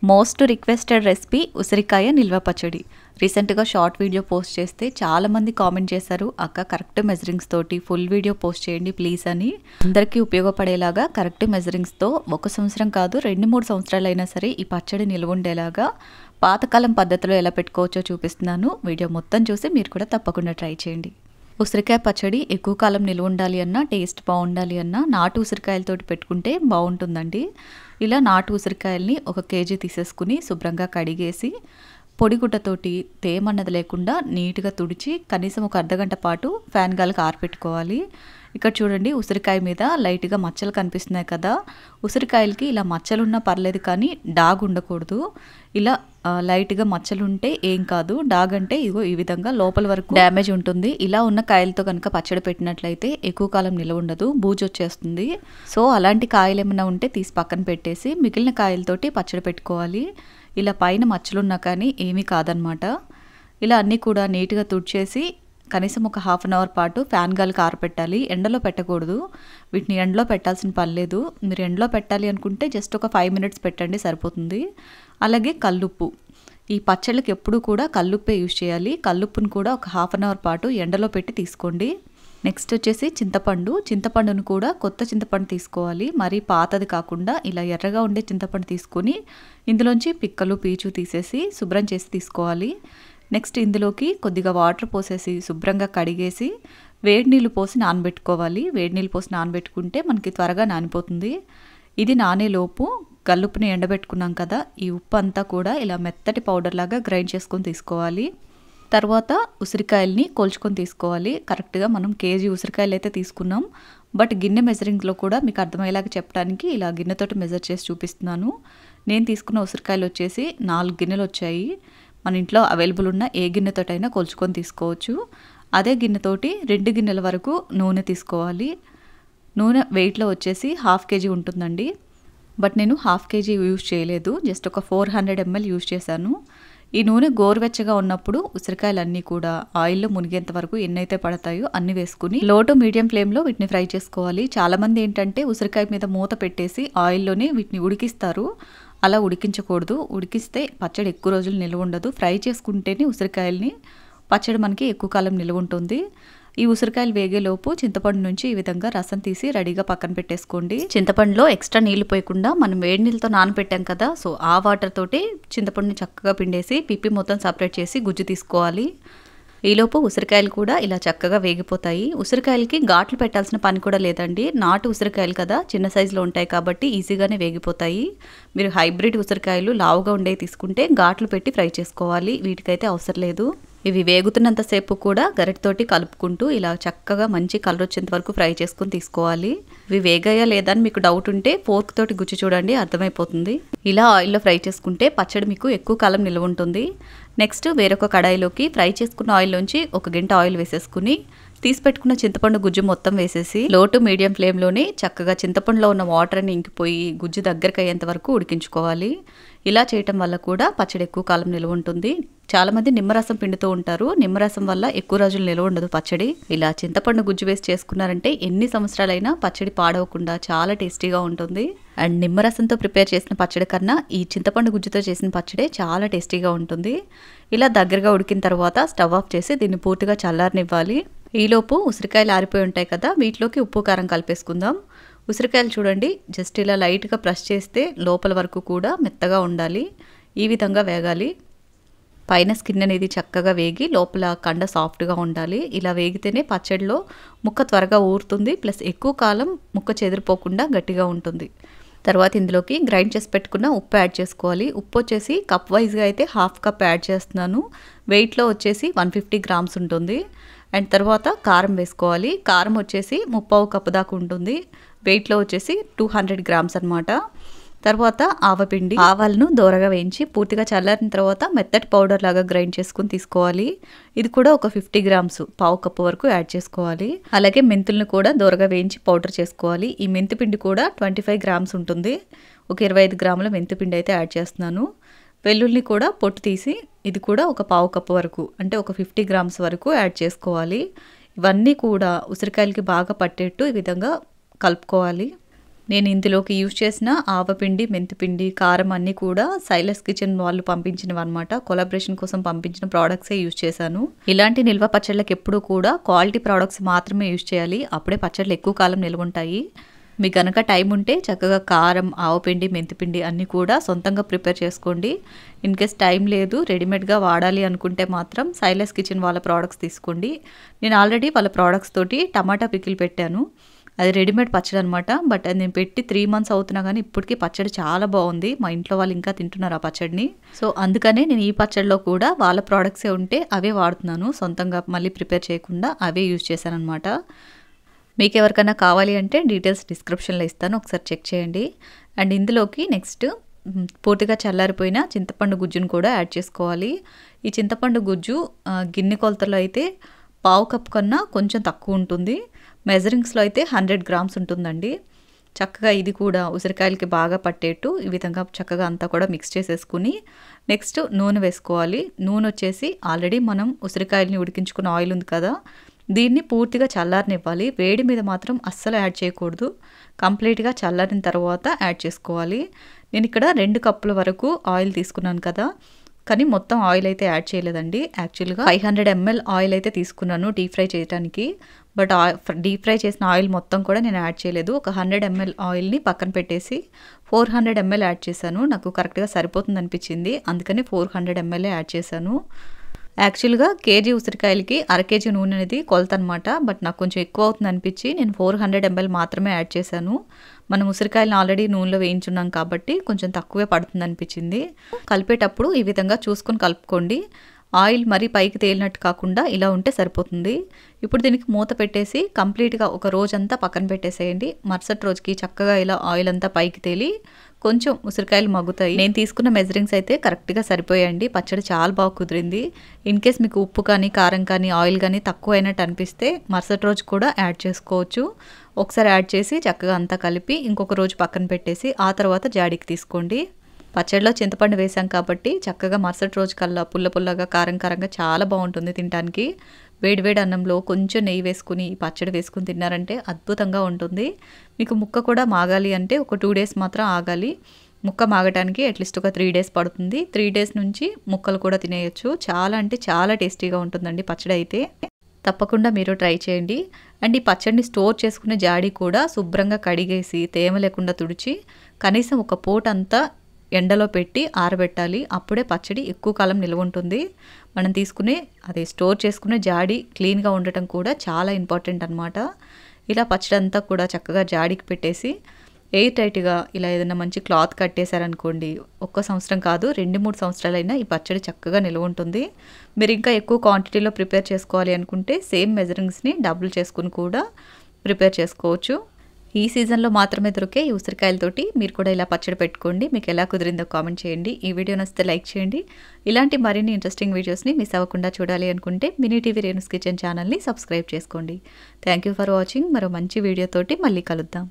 Most requested recipe ఉసిరికాయ నిల్వ పచ్చడి. రీసెంట్గా షార్ట్ వీడియో పోస్ట్ చేస్తే చాలామంది కామెంట్ చేశారు, అక్క కరెక్ట్ మెజరింగ్స్ తోటి ఫుల్ వీడియో పోస్ట్ చేయండి ప్లీజ్ అని. అందరికీ ఉపయోగపడేలాగా కరెక్ట్ మెజరింగ్స్తో 1 సంవత్సరం కాదు 2-3 సంవత్సరాలు అయినా సరే ఈ పచ్చడి నిల్వ ఉండేలాగా పాతకాలం పద్ధతిలో ఎలా పెట్టుకోవచ్చో చూపిస్తున్నాను. వీడియో మొత్తం చూసి మీరు కూడా తప్పకుండా ట్రై చేయండి. ఉసిరికాయ పచ్చడి ఎక్కువ కాలం నిల్వ ఉండాలి అన్నా, టేస్ట్ బాగుండాలి అన్నా నాటు ఉసిరికాయలతోటి పెట్టుకుంటే బాగుంటుందండి. ఇలా నాటు ఉసిరికాయల్ని 1 కేజీ తీసేసుకుని శుభ్రంగా కడిగేసి పొడిగుడ్డతోటి తేమన్నది లేకుండా నీట్గా తుడిచి కనీసం ఒక అర్ధగంట పాటు ఫ్యాన్ గాలికి ఆరపెట్టుకోవాలి. ఇక్కడ చూడండి, ఉసిరికాయ మీద లైట్గా మచ్చలు కనిపిస్తున్నాయి కదా. ఉసిరికాయలకి ఇలా మచ్చలున్నా పర్లేదు కానీ డాగ్ ఉండకూడదు. ఇలా లైట్గా మచ్చలు ఉంటే ఏం కాదు, డాగ్ అంటే ఇగో ఈ విధంగా లోపల వరకు డ్యామేజ్ ఉంటుంది. ఇలా ఉన్న కాయలతో కనుక పచ్చడి పెట్టినట్లయితే ఎక్కువ కాలం నిల్వ ఉండదు, బూజు వచ్చేస్తుంది. సో అలాంటి కాయలు ఏమైనా ఉంటే తీసి పక్కన పెట్టేసి మిగిలిన కాయలతోటి పచ్చడి పెట్టుకోవాలి. ఇలా పైన మచ్చలున్నా కానీ ఏమీ కాదనమాట. ఇలా అన్నీ కూడా నీట్గా తుడిచేసి కనీసం ఒక ½ అన్ అవర్ పాటు ఫ్యాన్ గాలికి ఆరపెట్టాలి. ఎండలో పెట్టకూడదు, వీటిని ఎండలో పెట్టాల్సిన పని లేదు. మీరు ఎండలో పెట్టాలి అనుకుంటే జస్ట్ ఒక 5 మినిట్స్ పెట్టండి సరిపోతుంది. అలాగే కల్లుప్పు, ఈ పచ్చళ్ళకి ఎప్పుడు కూడా కల్లుప్పే యూజ్ చేయాలి. కల్లుప్పును కూడా ఒక ½ అన్ అవర్ పాటు ఎండలో పెట్టి తీసుకోండి. నెక్స్ట్ వచ్చేసి చింతపండును కూడా కొత్త చింతపండు తీసుకోవాలి. మరీ పాతది కాకుండా ఇలా ఎర్రగా ఉండే చింతపండు తీసుకొని ఇందులోంచి పిక్కలు పీచు తీసేసి శుభ్రం చేసి తీసుకోవాలి. నెక్స్ట్ ఇందులోకి కొద్దిగా వాటర్ పోసేసి శుభ్రంగా కడిగేసి వేడి నీళ్ళు పోసి నానబెట్టుకోవాలి. వేడి నీళ్ళు పోసి నానబెట్టుకుంటే మనకి త్వరగా నానిపోతుంది. ఇది నానేలోపు కల్లుప్పుని ఎండబెట్టుకున్నాం కదా, ఈ ఉప్పు అంతా కూడా ఇలా మెత్తటి పౌడర్ లాగా గ్రైండ్ చేసుకొని తీసుకోవాలి. తర్వాత ఉసిరికాయల్ని కొలుచుకొని తీసుకోవాలి. కరెక్ట్గా మనం కేజీ ఉసిరికాయలు అయితే తీసుకున్నాం, బట్ గిన్నె మెజరింగ్లో కూడా మీకు అర్థమయ్యేలాగా చెప్పడానికి ఇలా గిన్నెతోటి మెజర్ చేసి చూపిస్తున్నాను. నేను తీసుకున్న ఉసిరికాయలు వచ్చేసి 4 గిన్నెలు వచ్చాయి. మన ఇంట్లో అవైలబుల్ ఉన్న ఏ గిన్నెతోటైనా కొలుచుకొని తీసుకోవచ్చు. అదే గిన్నెతోటి 2 గిన్నెల వరకు నూనె తీసుకోవాలి. నూనె వెయిట్లో వచ్చేసి ½ కేజీ ఉంటుందండి, బట్ నేను ½ కేజీ యూజ్ చేయలేదు, జస్ట్ ఒక 400 ml యూజ్ చేశాను. ఈ నూనె గోరువెచ్చగా ఉన్నప్పుడు ఉసిరికాయలన్నీ కూడా ఆయిల్లో మునిగేంత వరకు ఎన్నైతే పడతాయో అన్ని వేసుకుని లో టు మీడియం ఫ్లేమ్లో వీటిని ఫ్రై చేసుకోవాలి. చాలామంది ఏంటంటే ఉసిరికాయ మీద మూత పెట్టేసి ఆయిల్లోనే వీటిని ఉడికిస్తారు. అలా ఉడికించకూడదు, ఉడికిస్తే పచ్చడి ఎక్కువ రోజులు నిల్వ ఉండదు. ఫ్రై చేసుకుంటేనే ఉసిరికాయల్ని పచ్చడి మనకి ఎక్కువ కాలం నిల్వ ఉంటుంది. ఈ ఉసిరికాయలు వేగేలోపు చింతపండు నుంచి ఈ విధంగా రసం తీసి రెడీగా పక్కన పెట్టేసుకోండి. చింతపండులో ఎక్స్ట్రా నీళ్లు పోయకుండా మనం వేడి నీళ్ళతో నానబెట్టాం కదా, సో ఆ వాటర్ తోటి చింతపండుని చక్కగా పిండేసి పిప్పి మొత్తం సపరేట్ చేసి గుజ్జు తీసుకోవాలి. ఈలోపు ఉసిరికాయలు కూడా ఇలా చక్కగా వేగిపోతాయి. ఉసిరికాయలకి ఘాట్లు పెట్టాల్సిన పని కూడా లేదండి. నాటు ఉసిరికాయలు కదా, చిన్న సైజులో ఉంటాయి కాబట్టి ఈజీగానే వేగిపోతాయి. మీరు హైబ్రిడ్ ఉసిరికాయలు లావుగా ఉండేవి తీసుకుంటే ఘాట్లు పెట్టి ఫ్రై చేసుకోవాలి, వీటికైతే అవసరం లేదు. ఇవి వేగుతున్నంతసేపు కూడా గరిటతోటి కలుపుకుంటూ ఇలా చక్కగా మంచి కలర్ వచ్చేంత వరకు ఫ్రై చేసుకుని తీసుకోవాలి. ఇవి వేగాయా లేదా అని మీకు డౌట్ ఉంటే ఫోర్క్ తోటి గుచ్చి చూడండి, అర్థమైపోతుంది. ఇలా ఆయిల్లో ఫ్రై చేసుకుంటే పచ్చడి మీకు ఎక్కువ కాలం నిల్వ ఉంటుంది. నెక్స్ట్ వేరొక కడాయిలోకి ఫ్రై చేసుకున్న ఆయిల్లోంచి 1 గంట ఆయిల్ వేసేసుకుని తీసి పెట్టుకున్న చింతపండు గుజ్జు మొత్తం వేసేసి లో టు మీడియం ఫ్లేమ్లోనే చక్కగా చింతపండులో ఉన్న వాటర్ అని ఇంకిపోయి గుజ్జు దగ్గరకు అయ్యేంత వరకు ఉడికించుకోవాలి. ఇలా చేయటం వల్ల కూడా పచ్చడి ఎక్కువ కాలం నిల్వ ఉంటుంది. చాలామంది నిమ్మరసం పిండుతూ ఉంటారు, నిమ్మరసం వల్ల ఎక్కువ రోజులు నిల్వ ఉండదు పచ్చడి. ఇలా చింతపండు గుజ్జు వేసి చేసుకున్నారంటే ఎన్ని సంవత్సరాలైనా పచ్చడి పాడవకుండా చాలా టేస్టీగా ఉంటుంది. అండ్ నిమ్మరసంతో ప్రిపేర్ చేసిన పచ్చడి కన్నా ఈ చింతపండు గుజ్జుతో చేసిన పచ్చడి చాలా టేస్టీగా ఉంటుంది. ఇలా దగ్గరగా ఉడికిన తర్వాత స్టవ్ ఆఫ్ చేసి దీన్ని పూర్తిగా చల్లారనివ్వాలి. ఈలోపు ఉసిరికాయలు ఆరిపోయి ఉంటాయి కదా, వీటిలోకి ఉప్పు కారం కలిపేసుకుందాం. ఉసిరికాయలు చూడండి, జస్ట్ ఇలా లైట్గా ప్రెస్ చేస్తే లోపల వరకు కూడా మెత్తగా ఉండాలి. ఈ విధంగా వేగాలి. పైన స్కిన్ అనేది చక్కగా వేగి లోపల కండ సాఫ్ట్గా ఉండాలి. ఇలా వేగితేనే పచ్చడిలో ముక్క త్వరగా ఊరుతుంది, ప్లస్ ఎక్కువ కాలం ముక్క చెదిరిపోకుండా గట్టిగా ఉంటుంది. తర్వాత ఇందులోకి గ్రైండ్ చేసి పెట్టుకున్న ఉప్పు యాడ్ చేసుకోవాలి. ఉప్పు వచ్చేసి కప్ వైజ్గా అయితే ½ కప్ యాడ్ చేస్తున్నాను. వెయిట్లో వచ్చేసి 150 గ్రామ్స్ ఉంటుంది. అండ్ తర్వాత కారం వేసుకోవాలి. కారం వచ్చేసి 3/4 కప్పు దాకా ఉంటుంది. వెయిట్లో వచ్చేసి 200 గ్రామ్స్ అనమాట. తర్వాత ఆవపిండి, ఆవాలను దోరగా వేయించి పూర్తిగా చల్లారిన తర్వాత మెత్తటి పౌడర్ లాగా గ్రైండ్ చేసుకుని తీసుకోవాలి. ఇది కూడా ఒక 50 గ్రామ్స్, 1/4 కప్పు వరకు యాడ్ చేసుకోవాలి. అలాగే మెంతులను కూడా దోరగా వేయించి పౌడర్ చేసుకోవాలి. ఈ మెంతిపిండి కూడా 25 గ్రామ్స్ ఉంటుంది. ఒక 25 గ్రాముల మెంతిపిండి అయితే యాడ్ చేస్తున్నాను. వెల్లుల్లి కూడా పొట్టు తీసి ఇది కూడా ఒక 1/4 కప్పు వరకు, అంటే ఒక 50 గ్రామ్స్ వరకు యాడ్ చేసుకోవాలి. ఇవన్నీ కూడా ఉసిరికాయలకి బాగా పట్టేట్టు ఈ విధంగా కలుపుకోవాలి. నేను ఇందులోకి యూజ్ చేసిన ఆవపిండి, మెంతిపిండి, కారం అన్నీ కూడా సైలస్ కిచెన్ వాళ్ళు పంపించినవన్నమాట. కొలాబరేషన్ కోసం పంపించిన ప్రోడక్ట్సే యూజ్ చేశాను. ఇలాంటి నిల్వ పచ్చళ్ళకి ఎప్పుడూ కూడా క్వాలిటీ ప్రోడక్ట్స్ మాత్రమే యూజ్ చేయాలి. అప్పుడే పచ్చళ్ళు ఎక్కువ కాలం నిల్వ ఉంటాయి. మీకు గనక టైం ఉంటే చక్కగా కారం, ఆవపిండి, మెంతిపిండి అన్నీ కూడా సొంతంగా ప్రిపేర్ చేసుకోండి. ఇన్ కేస్ టైం లేదు, రెడీమేడ్గా వాడాలి అనుకుంటే మాత్రం సైలస్ కిచెన్ వాళ్ళ ప్రోడక్ట్స్ తీసుకోండి. నేను ఆల్రెడీ వాళ్ళ ప్రోడక్ట్స్ తోటి టమాటా పికిల్ పెట్టాను. అది రెడీమేడ్ పచ్చడి అనమాట. బట్ అది నేను పెట్టి 3 months అవుతున్నా కానీ ఇప్పటికీ పచ్చడి చాలా బాగుంది. మా ఇంట్లో వాళ్ళు ఇంకా తింటున్నారు ఆ పచ్చడిని. సో అందుకనే నేను ఈ పచ్చడిలో కూడా వాళ్ళ ప్రోడక్ట్సే ఉంటే అవే వాడుతున్నాను. సొంతంగా మళ్ళీ ప్రిపేర్ చేయకుండా అవే యూజ్ చేశాను అనమాట. మీకు ఎవరికైనా కావాలి అంటే డీటెయిల్స్ డిస్క్రిప్షన్లో ఇస్తాను, ఒకసారి చెక్ చేయండి. అండ్ ఇందులోకి నెక్స్ట్ పూర్తిగా చల్లారిపోయిన చింతపండు గుజ్జును కూడా యాడ్ చేసుకోవాలి. ఈ చింతపండు గుజ్జు గిన్నె కొలతలో అయితే 1/2 కప్ కన్నా కొంచెం తక్కువ ఉంటుంది. మెజరింగ్స్లో అయితే 100 grams ఉంటుందండి. చక్కగా ఇది కూడా ఉసిరికాయలకి బాగా పట్టేట్టు ఈ విధంగా చక్కగా అంతా కూడా మిక్స్ చేసేసుకుని నెక్స్ట్ నూనె వేసుకోవాలి. నూనె వచ్చేసి ఆల్రెడీ మనం ఉసిరికాయలని ఉడికించుకున్న ఆయిల్ ఉంది కదా, దీన్ని పూర్తిగా చల్లారనివ్వాలి. వేడి మీద మాత్రం అస్సలు యాడ్ చేయకూడదు. కంప్లీట్గా చల్లారిన తర్వాత యాడ్ చేసుకోవాలి. నేను ఇక్కడ 2 కప్పుల వరకు ఆయిల్ తీసుకున్నాను కదా, కానీ మొత్తం ఆయిల్ అయితే యాడ్ చేయలేదండి. యాక్చువల్గా 500 ml ఆయిల్ అయితే తీసుకున్నాను డీప్ ఫ్రై చేయడానికి. బట్ డీప్ ఫ్రై చేసిన ఆయిల్ మొత్తం కూడా నేను యాడ్ చేయలేదు. ఒక 100 ml ఆయిల్ని పక్కన పెట్టేసి 400 ml యాడ్ చేశాను. నాకు కరెక్ట్గా సరిపోతుంది అనిపించింది, అందుకని 400 ml యాడ్ చేశాను. యాక్చువల్గా కేజీ ఉసిరికాయలకి 1/2 kg నూనె అనేది కొలత అనమాట. బట్ నాకు కొంచెం ఎక్కువ అవుతుంది అనిపించి నేను 400 ml మాత్రమే యాడ్ చేశాను. మనం ఉసిరికాయలను ఆల్రెడీ నూనెలో వేయించున్నాం కాబట్టి కొంచెం తక్కువే పడుతుంది అనిపించింది. కలిపేటప్పుడు ఈ విధంగా చూసుకొని కలుపుకోండి. ఆయిల్ మరీ పైకి తేలినట్టు కాకుండా ఇలా ఉంటే సరిపోతుంది. ఇప్పుడు దీనికి మూత పెట్టేసి కంప్లీట్గా ఒక రోజంతా పక్కన పెట్టేసేయండి. మరుసటి రోజుకి చక్కగా ఇలా ఆయిల్ అంతా పైకి తేలి కొంచెం ఉసిరికాయలు మగ్గుతాయి. నేను తీసుకున్న మెజరింగ్స్ అయితే కరెక్ట్గా సరిపోయాయండి. పచ్చడి చాలా బాగా కుదిరింది. ఇన్ కేస్ మీకు ఉప్పు కానీ, కారం కానీ, ఆయిల్ కానీ తక్కువ అయినట్టు అనిపిస్తే మరుసటి రోజు కూడా యాడ్ చేసుకోవచ్చు. ఒకసారి యాడ్ చేసి చక్కగా అంతా కలిపి ఇంకొక రోజు పక్కన పెట్టేసి ఆ తర్వాత జాడీకి తీసుకోండి. పచ్చడిలో చింతపండు వేసాం కాబట్టి చక్కగా మరుసటి రోజు కల్లా పుల్ల పుల్లగా, కారం కారంగా చాలా బాగుంటుంది తినడానికి. వేడివేడి అన్నంలో కొంచెం నెయ్యి వేసుకుని పచ్చడి వేసుకుని తిన్నారంటే అద్భుతంగా ఉంటుంది. మీకు ముక్క కూడా మాగాలి అంటే ఒక 2 days మాత్రం ఆగాలి. ముక్క మాగటానికి అట్లీస్ట్ ఒక 3 days పడుతుంది. 3 days నుంచి ముక్కలు కూడా తినేయచ్చు. చాలా అంటే చాలా టేస్టీగా ఉంటుందండి పచ్చడి అయితే. తప్పకుండా మీరు ట్రై చేయండి. అండ్ ఈ పచ్చడిని స్టోర్ చేసుకునే జాడీ కూడా శుభ్రంగా కడిగేసి తేమ లేకుండా తుడిచి కనీసం ఒక పూట అంతా ఎండలో పెట్టి ఆరబెట్టాలి. అప్పుడే పచ్చడి ఎక్కువ కాలం నిల్వ ఉంటుంది. మనం తీసుకునే స్టోర్ చేసుకునే జాడీ క్లీన్గా ఉండటం కూడా చాలా ఇంపార్టెంట్ అనమాట. ఇలా పచ్చడి అంతా కూడా చక్కగా జాడీకి పెట్టేసి ఎయిర్ టైట్గా ఇలా ఏదైనా మంచి క్లాత్ కట్టేశారనుకోండి, 1 సంవత్సరం కాదు 2-3 సంవత్సరాలైనా ఈ పచ్చడి చక్కగా నిల్వ ఉంటుంది. మీరు ఇంకా ఎక్కువ క్వాంటిటీలో ప్రిపేర్ చేసుకోవాలి అనుకుంటే సేమ్ మెజరింగ్స్ని డబుల్ చేసుకుని కూడా ప్రిపేర్ చేసుకోవచ్చు. ఈ సీజన్లో మాత్రమే దొరికే ఈ ఉసిరికాయలతోటి మీరు కూడా ఇలా పచ్చడి పెట్టుకోండి. మీకు ఎలా కుదిరిందో కామెంట్ చేయండి. ఈ వీడియో నచ్చితే లైక్ చేయండి. ఇలాంటి మరిన్ని ఇంట్రెస్టింగ్ వీడియోస్ని మిస్ అవ్వకుండా చూడాలి అనుకుంటే మినీ టీవీ రేణుస్ కిచెన్ ఛానల్ని సబ్స్క్రైబ్ చేసుకోండి. Thank you for watching. మరో మంచి వీడియోతోటి మళ్ళీ కలుద్దాం.